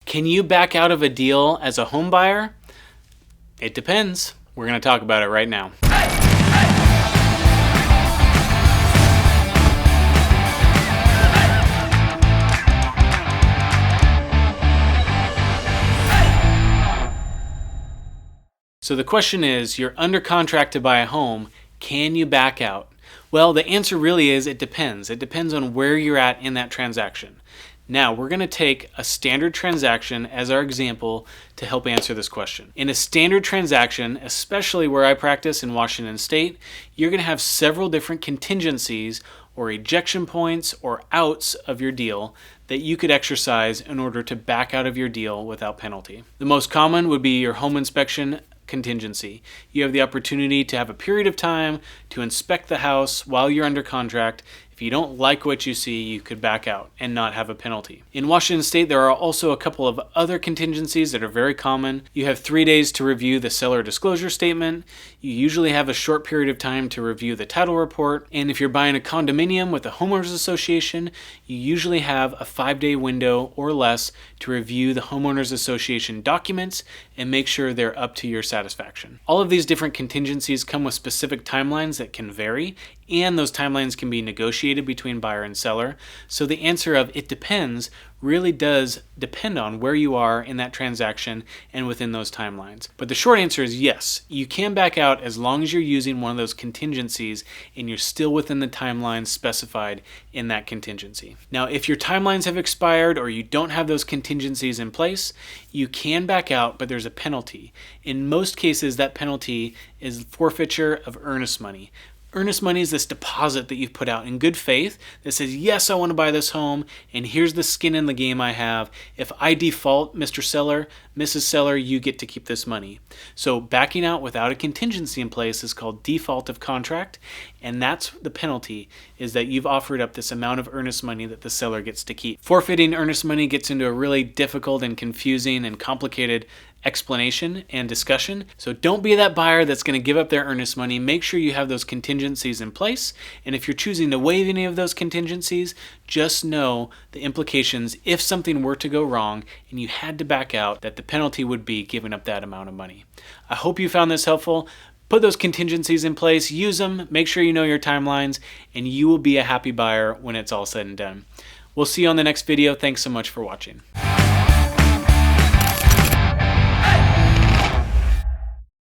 Can you back out of a deal as a home buyer? It depends. We're going to talk about it right now. So the question is, you're under contract to buy a home, can you back out? Well, the answer really is it depends. It depends on where you're at in that transaction. Now, we're going to take a standard transaction as our example to help answer this question. In a standard transaction, especially where I practice in Washington State, you're going to have several different contingencies or ejection points or outs of your deal that you could exercise in order to back out of your deal without penalty. The most common would be your home inspection contingency. You have the opportunity to have a period of time to inspect the house while you're under contract. If you don't like what you see, you could back out and not have a penalty. In Washington State, there are also a couple of other contingencies that are very common. You have 3 days to review the seller disclosure statement. You usually have a short period of time to review the title report. And if you're buying a condominium with a homeowners association, you usually have a 5-day window or less to review the homeowners association documents and make sure they're up to your satisfaction. All of these different contingencies come with specific timelines that can vary, and those timelines can be negotiated between buyer and seller. So the answer of it depends really does depend on where you are in that transaction and within those timelines. But the short answer is yes, you can back out as long as you're using one of those contingencies and you're still within the timelines specified in that contingency. Now, if your timelines have expired or you don't have those contingencies in place, you can back out, but there's a penalty. In most cases, that penalty is forfeiture of earnest money. Earnest money is this deposit that you've put out in good faith that says, yes, I want to buy this home, and here's the skin in the game I have. If I default, Mr. Seller, Mrs. Seller, you get to keep this money. So backing out without a contingency in place is called default of contract, and that's the penalty, is that you've offered up this amount of earnest money that the seller gets to keep. Forfeiting earnest money gets into a really difficult and confusing and complicated explanation and discussion. So don't be that buyer that's going to give up their earnest money. Make sure you have those contingencies in place. And if you're choosing to waive any of those contingencies, just know the implications if something were to go wrong and you had to back out, that the penalty would be giving up that amount of money. I hope you found this helpful. Put those contingencies in place, use them, make sure you know your timelines, and you will be a happy buyer when it's all said and done. We'll see you on the next video. Thanks so much for watching.